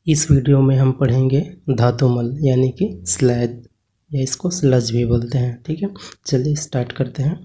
इस वीडियो में हम पढ़ेंगे धातुमल यानी कि स्लैग या इसको स्लज भी बोलते हैं। ठीक है, चलिए स्टार्ट करते हैं।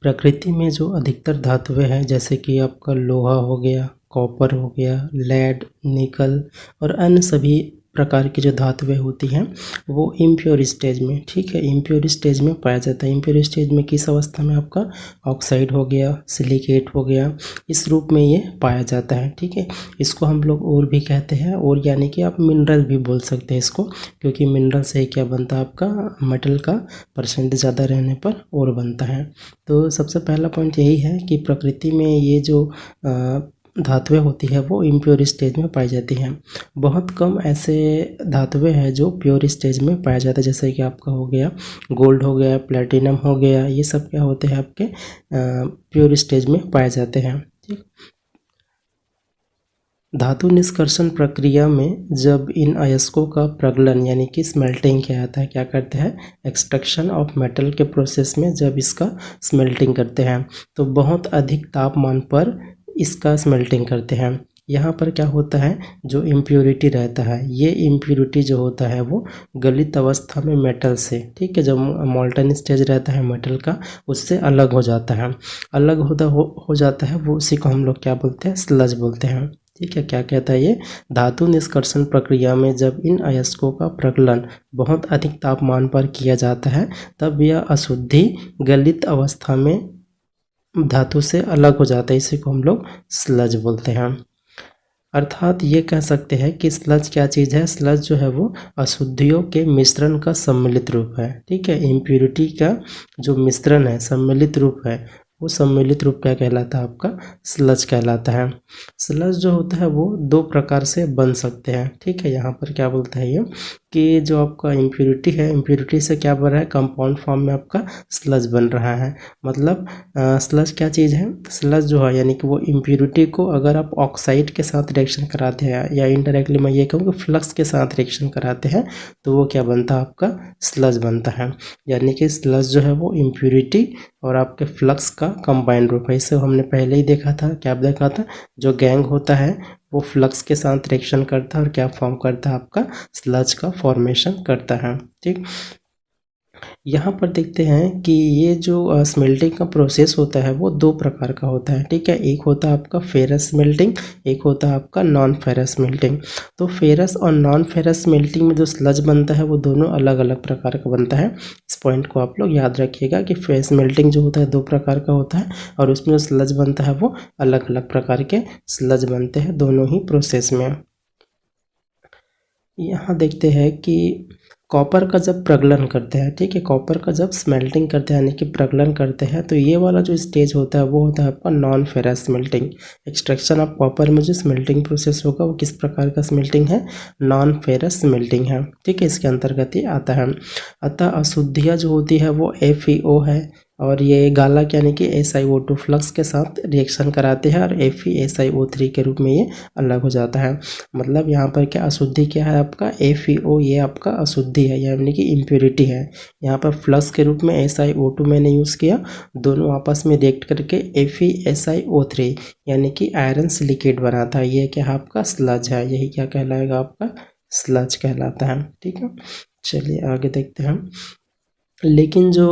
प्रकृति में जो अधिकतर धातुएं हैं जैसे कि आपका लोहा हो गया, कॉपर हो गया, लेड, निकल और अन्य सभी प्रकार की जो धातुएं होती हैं वो इम्प्योर स्टेज में, ठीक है, इम्प्योर स्टेज में पाया जाता है। इम्प्योर स्टेज में किस अवस्था में? आपका ऑक्साइड हो गया, सिलिकेट हो गया, इस रूप में ये पाया जाता है। ठीक है, इसको हम लोग और भी कहते हैं, और यानी कि आप मिनरल भी बोल सकते हैं इसको, क्योंकि मिनरल से क्या बनता है? आपका मेटल का परसेंटेज ज़्यादा रहने पर और बनता है। तो सबसे पहला पॉइंट यही है कि प्रकृति में ये जो धातुएं होती है वो इम्प्योर स्टेज में पाई जाती हैं। बहुत कम ऐसे धातुएं हैं जो प्योर स्टेज में पाया जाता है, जैसे कि आपका हो गया गोल्ड हो गया, प्लेटिनम हो गया, ये सब क्या होते हैं? आपके प्योर स्टेज में पाए जाते हैं। ठीक, धातु निष्कर्षण प्रक्रिया में जब इन अयस्कों का प्रगलन यानी कि स्मेल्टिंग किया जाता है, क्या करते हैं? एक्सट्रैक्शन ऑफ मेटल के प्रोसेस में जब इसका स्मेल्टिंग करते हैं तो बहुत अधिक तापमान पर इसका स्मेल्टिंग करते हैं। यहाँ पर क्या होता है? जो इम्प्योरिटी रहता है, ये इम्प्योरिटी जो होता है वो गलित अवस्था में मेटल से, ठीक है, जब मोल्टन स्टेज रहता है मेटल का, उससे अलग हो जाता है। अलग हो जाता है वो, उसी को हम लोग क्या बोलते हैं? स्लज बोलते हैं। ठीक है, क्या कहता है ये? धातु निष्कर्षण प्रक्रिया में जब इन अयस्कों का प्रगलन बहुत अधिक तापमान पर किया जाता है तब यह अशुद्धि गलित अवस्था में धातु से अलग हो जाता है, इसी को हम लोग स्लज बोलते हैं। अर्थात ये कह सकते हैं कि स्लज क्या चीज़ है? स्लज जो है वो अशुद्धियों के मिश्रण का सम्मिलित रूप है। ठीक है, इम्प्यूरिटी का जो मिश्रण है, सम्मिलित रूप है, वो सम्मिलित रूप क्या कहलाता है? आपका स्लज कहलाता है। स्लज जो होता है वो दो प्रकार से बन सकते हैं। ठीक है, यहाँ पर क्या बोलता है ये कि जो आपका इम्प्यूरिटी है, इम्प्यूरिटी से क्या बन रहा है? कंपाउंड फॉर्म में आपका स्लज बन रहा है। मतलब स्लज क्या चीज़ है? स्लज जो है यानी कि वो इम्प्यूरिटी को अगर आप ऑक्साइड के साथ रिएक्शन कराते हैं, या इनडायरेक्टली मैं ये कहूँ कि फ्लक्स के साथ रिएक्शन कराते हैं, तो वो क्या बनता है? आपका स्लज बनता है। यानी कि स्लज जो है वो इम्प्यूरिटी और आपके फ्लक्स का कंबाइंड रूप है। इसे हमने पहले ही देखा था। क्या देखा था? जो गैंग होता है वो फ्लक्स के साथ रिएक्शन करता है और क्या फॉर्म करता है? आपका स्लज का फॉर्मेशन करता है। ठीक, यहाँ पर देखते हैं कि ये जो स्मेल्टिंग का प्रोसेस होता है वो दो प्रकार का होता है। ठीक है, एक होता है आपका फेरस स्मेल्टिंग, एक होता है आपका नॉन फेरस स्मेल्टिंग। तो फेरस और नॉन फेरस स्मेल्टिंग में जो स्लज बनता है वो दोनों अलग अलग प्रकार का बनता है। इस पॉइंट को आप लोग याद रखिएगा कि फेरस स्मेल्टिंग जो होता है दो प्रकार का होता है, और उसमें जो स्लज बनता है वो अलग अलग प्रकार के स्लज बनते हैं दोनों ही प्रोसेस में। यहाँ देखते हैं कि कॉपर का जब प्रगलन करते हैं, ठीक है, कॉपर का जब स्मेल्टिंग करते हैं यानी कि प्रगलन करते हैं, तो ये वाला जो स्टेज होता है वो होता है आपका non ferrous smelting. Extraction of copper में जो स्मेल्टिंग प्रोसेस होगा वो किस प्रकार का स्मेल्टिंग है? नॉन फेरस स्मेल्टिंग है। ठीक है, इसके अंतर्गत ही आता है। अतः अशुद्धियाँ जो होती है वो FeO है, और ये गालक यानी कि SiO2 फ्लक्स के साथ रिएक्शन कराते हैं और FeSiO3 के रूप में ये अलग हो जाता है। मतलब यहाँ पर क्या अशुद्धि क्या है? आपका FeO, ये आपका अशुद्धि है यानी कि इम्प्योरिटी है। यहाँ पर फ्लक्स के रूप में SiO2 मैंने यूज़ किया, दोनों आपस में रिएक्ट करके FeSiO3 यानी कि आयरन सिलिकेट बनाता है। ये क्या है? आपका स्लज है। यही क्या कहलाएगा? आपका स्लज कहलाता है। ठीक है, चलिए आगे देखते हैं। लेकिन जो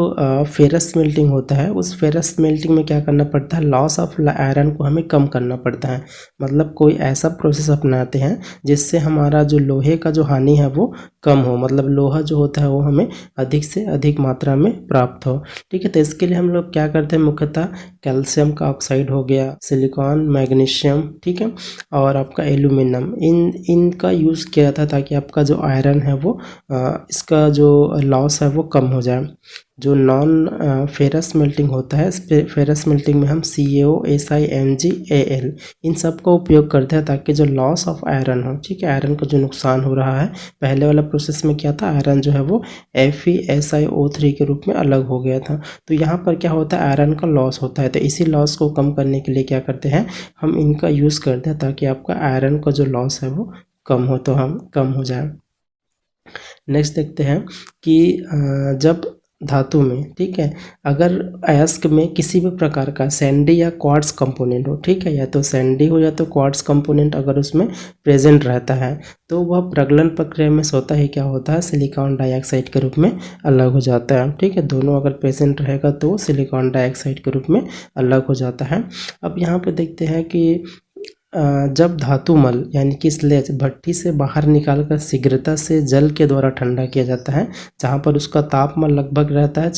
फेरस स्मेल्टिंग होता है, उस फेरस स्मेल्टिंग में क्या करना पड़ता है? लॉस ऑफ आयरन को हमें कम करना पड़ता है। मतलब कोई ऐसा प्रोसेस अपनाते हैं जिससे हमारा जो लोहे का जो हानि है वो कम हो, मतलब लोहा जो होता है वो हमें अधिक से अधिक मात्रा में प्राप्त हो। ठीक है, तो इसके लिए हम लोग क्या करते हैं? मुख्यतः कैल्शियम का ऑक्साइड हो गया, सिलिकॉन, मैग्नीशियम, ठीक है, और आपका एल्यूमिनियम, इनका यूज़ किया जाता है ताकि आपका जो आयरन है वो इसका जो लॉस है वो कम हो जाए। जो नॉन फेरस मेल्टिंग होता है, इस फेरस मेल्टिंग में हम CaO, SiMgAl इन सब का उपयोग करते हैं ताकि जो लॉस ऑफ आयरन हो, ठीक है, आयरन का जो नुकसान हो रहा है, पहले वाला प्रोसेस में क्या था? आयरन जो है वो FeSiO3 के रूप में अलग हो गया था। तो यहाँ पर क्या होता है? आयरन का लॉस होता है। तो इसी लॉस को कम करने के लिए क्या करते हैं? हम इनका यूज़ करते हैं ताकि आपका आयरन का जो लॉस है वो कम हो, तो हम कम हो जाए। नेक्स्ट देखते हैं कि जब धातु में, ठीक है, अगर अयस्क में किसी भी प्रकार का सैंडी या क्वार्ट्ज कंपोनेंट हो, ठीक है, या तो सैंडी हो या तो क्वार्ट्ज कंपोनेंट अगर उसमें प्रेजेंट रहता है, तो वह प्रगलन प्रक्रिया में स्वतः ही क्या होता है, सिलिकॉन डाइऑक्साइड के रूप में अलग हो जाता है, ठीक है। दोनों अगर प्रेजेंट रहेगा तो सिलिकॉन डाइऑक्साइड के रूप में अलग हो जाता है। अब यहाँ पे देखते हैं कि जब धातुमल यानी कि स्लेज भट्टी से बाहर निकालकर शीघ्रता से जल के द्वारा ठंडा किया जाता है, जहाँ पर उसका तापमान लगभग रहता है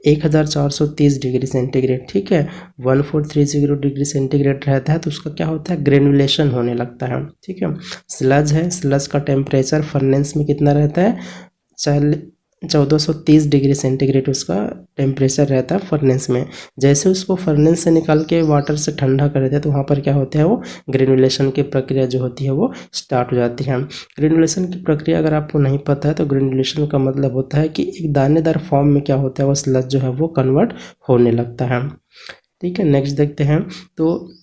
1430 डिग्री सेंटीग्रेड, ठीक है, 1430 डिग्री सेंटीग्रेड रहता है, तो उसका क्या होता है, ग्रेनुलेशन होने लगता है, ठीक है। स्लज है, स्लज का टेम्परेचर फर्नेस में कितना रहता है, 1430 डिग्री सेंटीग्रेड उसका टेम्परेचर रहता है फर्नेस में। जैसे उसको फर्नेस से निकाल के वाटर से ठंडा कर देते हैं तो वहाँ पर क्या होता है, वो ग्रेनुलेशन की प्रक्रिया जो होती है वो स्टार्ट हो जाती है। ग्रेनुलेशन की प्रक्रिया अगर आपको नहीं पता है तो ग्रेनुलेशन का मतलब होता है कि एक दानेदार फॉर्म में क्या होता है, वो स्लज जो है वो कन्वर्ट होने लगता है, ठीक है। नेक्स्ट देखते हैं, तो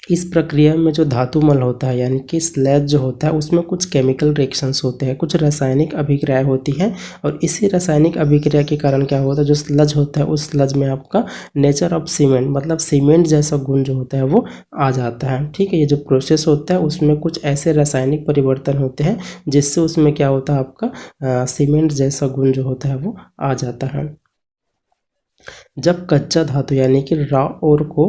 इस प्रक्रिया में जो धातुमल होता है यानी कि स्लैज जो होता है उसमें कुछ केमिकल रिएक्शंस होते हैं, कुछ रासायनिक अभिक्रियाएं होती हैं, और इसी रासायनिक अभिक्रिया के कारण क्या होता है, जो स्लज होता है उस स्लज में आपका नेचर ऑफ सीमेंट मतलब सीमेंट जैसा गुण जो होता है वो आ जाता है, ठीक है। ये जो प्रोसेस होता है उसमें कुछ ऐसे रासायनिक परिवर्तन होते हैं जिससे उसमें क्या होता है, आपका सीमेंट जैसा गुण जो होता है वो आ जाता है। जब कच्चा धातु यानी कि रॉ ओर को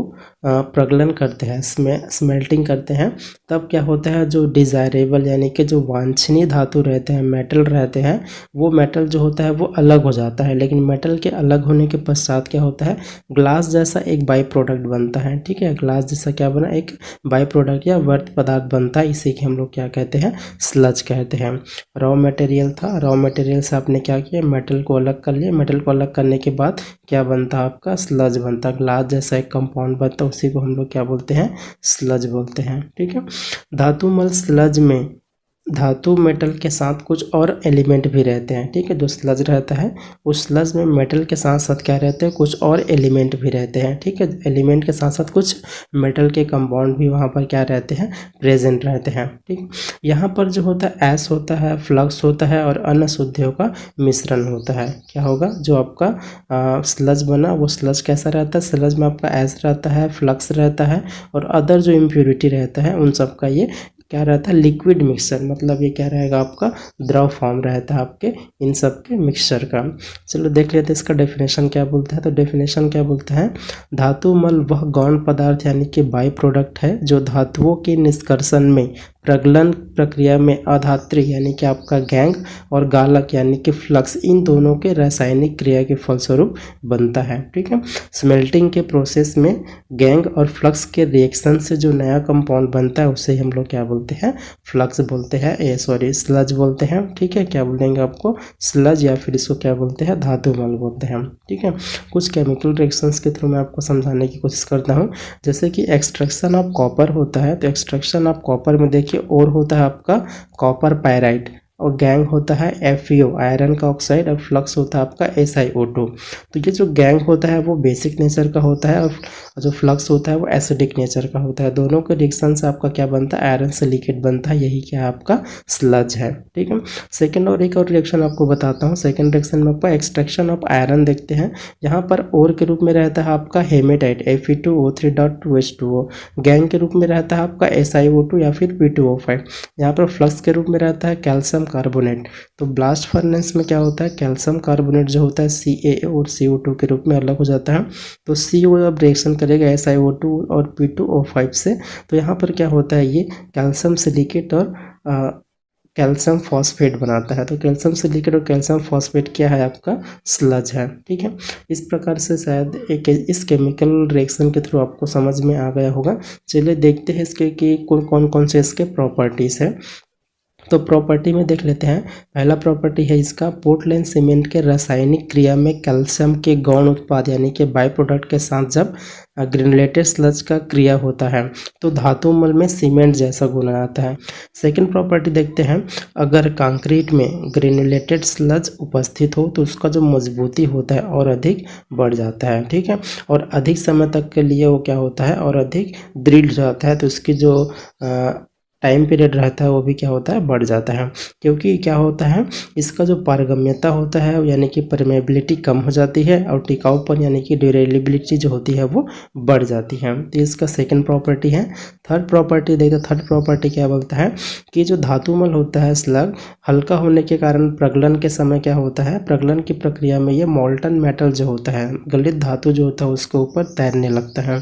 प्रगलन करते हैं, स्मेल्टिंग करते हैं, तब क्या होता है, जो डिज़ायरेबल यानी कि जो वांछनीय धातु रहते हैं, मेटल रहते हैं, वो मेटल जो होता है वो अलग हो जाता है। लेकिन मेटल के अलग होने के पश्चात क्या होता है, ग्लास जैसा एक बाई प्रोडक्ट बनता है, ठीक है। ग्लास जैसा क्या बना, एक बाई प्रोडक्ट या वर्त पदार्थ बनता है, इसी के हम लोग क्या कहते हैं, स्लज कहते हैं। रॉ मटेरियल था, रॉ मटेरियल से आपने क्या किया, मेटल को अलग कर लिया, मेटल को अलग करने के बाद क्या बनता है, आपका स्लज बनता है, ग्लास जैसा एक कंपाउंड बनता है, उसी को हम लोग क्या बोलते हैं, स्लज बोलते हैं, ठीक है। धातुमल स्लज में धातु मेटल के साथ कुछ और एलिमेंट भी रहते हैं, ठीक है। जो स्लज रहता है उस स्लज में मेटल के साथ साथ क्या रहते हैं, कुछ और एलिमेंट भी रहते हैं, ठीक है। एलिमेंट के साथ साथ कुछ मेटल के कंपाउंड भी वहाँ पर क्या रहते हैं, प्रेजेंट रहते हैं, ठीक। यहाँ पर जो होता है ऐश होता है, फ्लक्स होता है और अन्य शुद्धियों का मिश्रण होता है। क्या होगा, जो आपका स्लज बना वो स्लज कैसा रहता है, स्लज में आपका ऐश रहता है, फ्लक्स रहता है और अदर जो इम्प्योरिटी रहता है उन सब का ये क्या रहता है, लिक्विड मिक्सचर, मतलब ये क्या रहेगा, आपका द्रव फॉर्म रहता है आपके इन सब के मिक्सचर का। चलो देख लेते हैं इसका डेफिनेशन क्या बोलता है। तो डेफिनेशन क्या बोलता है, धातुमल वह गौण पदार्थ यानी कि बाई प्रोडक्ट है जो धातुओं के निष्कर्षण में प्रगलन प्रक्रिया में अधात्री यानी कि आपका गैंग और गालक यानी कि फ्लक्स, इन दोनों के रासायनिक क्रिया के फलस्वरूप बनता है, ठीक है। स्मेल्टिंग के प्रोसेस में गैंग और फ्लक्स के रिएक्शन से जो नया कंपाउंड बनता है उसे हम लोग क्या बोलते हैं, फ्लक्स बोलते हैं, स्लज बोलते हैं, ठीक है। क्या बोलेंगे आपको, स्लज, या फिर इसको क्या बोलते हैं, धातुमल बोलते हैं, ठीक है। कुछ केमिकल रिएक्शंस के थ्रू मैं आपको समझाने की कोशिश करता हूँ। जैसे कि एक्सट्रैक्शन ऑफ कॉपर होता है, तो एक्सट्रैक्शन ऑफ कॉपर में देखिए और होता है आपका कॉपर पायराइट, और गैंग होता है FeO आयरन का ऑक्साइड, और फ्लक्स होता है आपका SiO2। तो ये जो गैंग होता है वो बेसिक नेचर का होता है और जो फ्लक्स होता है वो एसिडिक नेचर का होता है। दोनों के रिएक्शन से आपका क्या बनता है, आयरन सिलिकेट बनता है, यही क्या है, आपका स्लज है, ठीक है। सेकंड और एक और रिएक्शन आपको बताता हूँ। सेकंड रिएक्शन में आपका एक्सट्रैक्शन ऑफ आयरन देखते हैं। यहाँ पर ओर के रूप में रहता है आपका हेमेटाइट Fe2O3.2H2O, गैंग के रूप में रहता है आपका SiO2 या फिर P2O5, यहाँ पर फ्लक्स के रूप में रहता है कैल्शियम कार्बोनेट। तो ब्लास्ट फर्नेस में क्या होता है, कैल्शियम कार्बोनेट जो होता है CaA और CO2 के रूप में अलग हो जाता है। तो CO अब रिएक्शन करेगा SiO2 और P2O5 से, तो यहाँ पर क्या होता है, ये कैल्शियम सिलिकेट और कैल्शियम फॉस्फेट बनाता है। तो कैल्शियम सिलिकेट और कैल्शियम फॉस्फेट क्या है, आपका स्लज है, ठीक है। इस प्रकार से शायद एक इस केमिकल रिएक्शन के थ्रू आपको समझ में आ गया होगा। चलिए देखते हैं इसके कि कौन कौन से इसके प्रॉपर्टीज़ है। तो प्रॉपर्टी में देख लेते हैं। पहला प्रॉपर्टी है इसका, पोर्टलैंड सीमेंट के रासायनिक क्रिया में कैल्शियम के गौण उत्पाद यानी कि बाई प्रोडक्ट के साथ जब ग्रेनुलेटेड स्लज का क्रिया होता है तो धातुमल में सीमेंट जैसा गुण आता है। सेकंड प्रॉपर्टी देखते हैं, अगर कंक्रीट में ग्रेनुलेटेड स्लज उपस्थित हो तो उसका जो मजबूती होता है और अधिक बढ़ जाता है, ठीक है, और अधिक समय तक के लिए वो क्या होता है और अधिक दृढ़ जाता है। तो उसकी जो टाइम पीरियड रहता है वो भी क्या होता है, बढ़ जाता है। क्योंकि क्या होता है, इसका जो पारगम्यता होता है यानी कि परमेबिलिटी कम हो जाती है और टिकाऊपन यानी कि ड्यूरेबिलिटी जो होती है वो बढ़ जाती है। तो इसका सेकंड प्रॉपर्टी है। थर्ड प्रॉपर्टी देखते, थर्ड प्रॉपर्टी क्या बोलता है कि जो धातुमल होता है स्लग, हल्का होने के कारण प्रगलन के समय क्या होता है, प्रगलन की प्रक्रिया में ये मोल्टन मेटल जो होता है, गलित धातु जो होता है उसके ऊपर तैरने लगता है।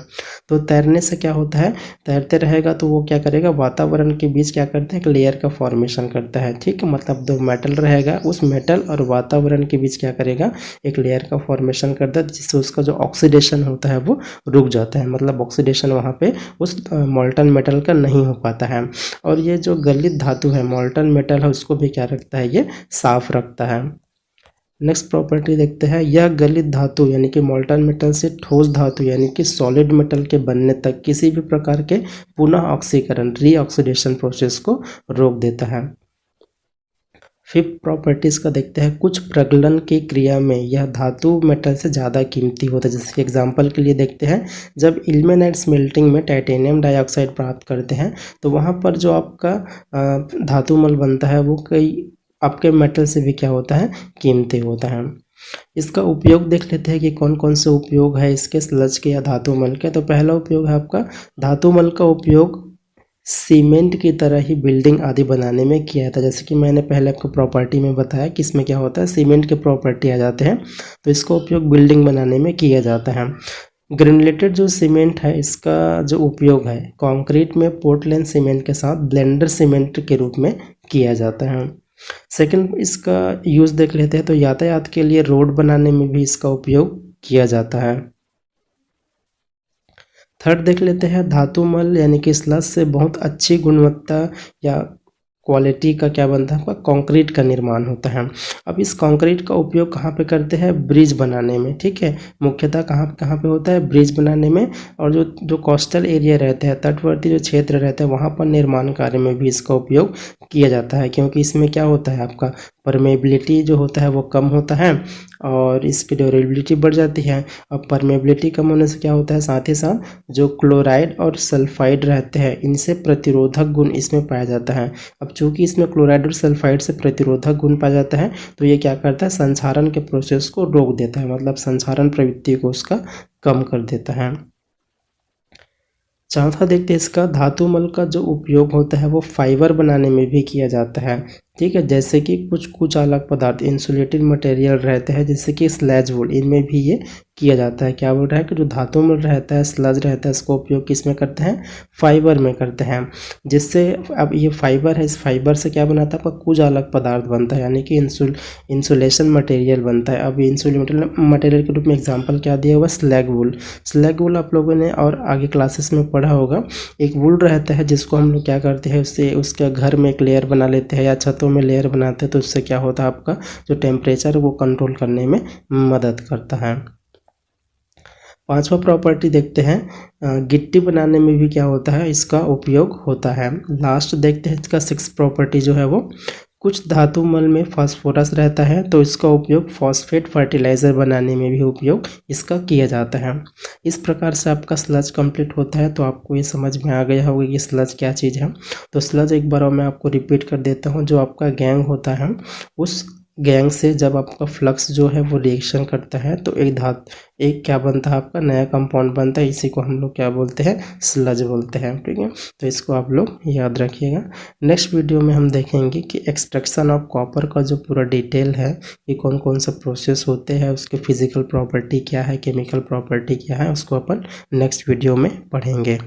तो तैरने से क्या होता है, तैरते रहेगा तो वो क्या करेगा, वातावरण के बीच क्या करता है, एक लेयर का फॉर्मेशन करता है। ठीक है, मतलब दो मेटल रहेगा, उस मेटल और वातावरण के बीच क्या करेगा, एक लेयर का फॉर्मेशन करता है, जिससे उसका जो ऑक्सीडेशन होता है वो रुक जाता है। मतलब ऑक्सीडेशन वहाँ पे उस मोल्टन मेटल का नहीं हो पाता है। और ये जो गलित धातु है, मोल्टन मेटल है, उसको भी क्या रखता है, ये साफ रखता है। नेक्स्ट प्रॉपर्टी देखते हैं, यह गलित धातु यानी कि मोल्टन मेटल से ठोस धातु यानी कि सॉलिड मेटल के बनने तक किसी भी प्रकार के पुनः ऑक्सीकरण रीऑक्सीडेशन प्रोसेस को रोक देता है। फिफ्थ प्रॉपर्टीज का देखते हैं, कुछ प्रगलन की क्रिया में यह धातु मेटल से ज़्यादा कीमती होता है। जैसे कि एग्जांपल के लिए देखते हैं, जब इल्मेनाइट स्मेल्टिंग में टाइटेनियम डाइऑक्साइड प्राप्त करते हैं तो वहाँ पर जो आपका धातुमल बनता है वो कई आपके मेटल से भी क्या होता है, कीमती होता है। इसका उपयोग देख लेते हैं कि कौन कौन से उपयोग है इसके स्लज के या धातुमल के। तो पहला उपयोग है आपका, धातुमल का उपयोग सीमेंट की तरह ही बिल्डिंग आदि बनाने में किया था। जैसे कि मैंने पहले आपको प्रॉपर्टी में बताया कि इसमें क्या होता है, सीमेंट के प्रॉपर्टी आ जाते हैं, तो इसका उपयोग बिल्डिंग बनाने में किया जाता है। ग्रेनुलेटेड जो सीमेंट है इसका जो उपयोग है कंक्रीट में पोर्टलैंड सीमेंट के साथ ब्लेंडर सीमेंट के रूप में किया जाता है। सेकंड इसका यूज़ देख लेते हैं, तो यातायात के लिए रोड बनाने में भी इसका उपयोग किया जाता है। थर्ड देख लेते हैं, धातुमल यानी कि स्लज से बहुत अच्छी गुणवत्ता या क्वालिटी का क्या बनता है, कंक्रीट का निर्माण होता है। अब इस कंक्रीट का उपयोग कहाँ पे करते हैं, ब्रिज बनाने में। ठीक है, मुख्यतः कहाँ कहाँ पे होता है, ब्रिज बनाने में। और जो कोस्टल एरिया रहते हैं, तटवर्ती जो क्षेत्र रहते हैं, वहाँ पर निर्माण कार्य में भी इसका उपयोग किया जाता है। क्योंकि इसमें क्या होता है, आपका परमेबिलिटी जो होता है वो कम होता है और इसकी ड्यूरेबिलिटी बढ़ जाती है। अब परमेबिलिटी कम होने से क्या होता है, साथ ही साथ जो क्लोराइड और सल्फाइड रहते हैं इनसे प्रतिरोधक गुण इसमें पाया जाता है। अब चूंकि इसमें क्लोराइड और सल्फाइड से प्रतिरोधक गुण पाया जाता है तो ये क्या करता है, संक्षारण के प्रोसेस को रोक देता है, मतलब संक्षारण प्रवृत्ति को उसका कम कर देता है। चौथा देखते हैं इसका, धातुमल का जो उपयोग होता है वो फाइबर बनाने में भी किया जाता है। ठीक है, जैसे कि कुछ अलग पदार्थ इंसुलेटेड मटेरियल रहते हैं जैसे कि स्लज वुड, इनमें भी ये किया जाता है। क्या बोल रहा है कि जो धातुमल रहता है, स्लज रहता है, इसका उपयोग किस में करते हैं, फाइबर में करते हैं। जिससे अब ये फाइबर है, इस फाइबर से क्या बनाता है, आपका कुछ अलग पदार्थ बनता है यानी कि इंसुलेशन मटेरियल बनता है। अब इंसुलेशन मटेरियल के रूप में एग्जाम्पल क्या दिया हुआ, स्लैग वुल। स्लैग वुल आप लोगों ने और आगे क्लासेस में पढ़ा होगा, एक वुल रहता है जिसको हम लोग क्या करते हैं, उससे उसके घर में एक लेयर बना लेते हैं या छतों में लेयर बनाते हैं, तो उससे क्या होता है, आपका जो टेम्परेचर वो कंट्रोल करने में मदद करता है। पांचवा प्रॉपर्टी देखते हैं, गिट्टी बनाने में भी क्या होता है, इसका उपयोग होता है। लास्ट देखते हैं इसका सिक्स प्रॉपर्टी जो है वो, कुछ धातुमल में फास्फोरस रहता है तो इसका उपयोग फॉस्फेट फर्टिलाइज़र बनाने में भी उपयोग इसका किया जाता है। इस प्रकार से आपका स्लज कंप्लीट होता है। तो आपको ये समझ में आ गया होगा कि स्लज क्या चीज़ है। तो स्लज एक बार मैं आपको रिपीट कर देता हूँ, जो आपका गैंग होता है उस गैंग से जब आपका फ्लक्स जो है वो रिएक्शन करता है तो एक क्या बनता है, आपका नया कंपाउंड बनता है। इसी को हम लोग क्या बोलते हैं, स्लज बोलते हैं। ठीक है, तो इसको आप लोग याद रखिएगा। नेक्स्ट वीडियो में हम देखेंगे कि एक्सट्रैक्शन ऑफ कॉपर का जो पूरा डिटेल है कि कौन कौन सा प्रोसेस होते हैं, उसके फिजिकल प्रॉपर्टी क्या है, केमिकल प्रॉपर्टी क्या है, उसको अपन नेक्स्ट वीडियो में पढ़ेंगे।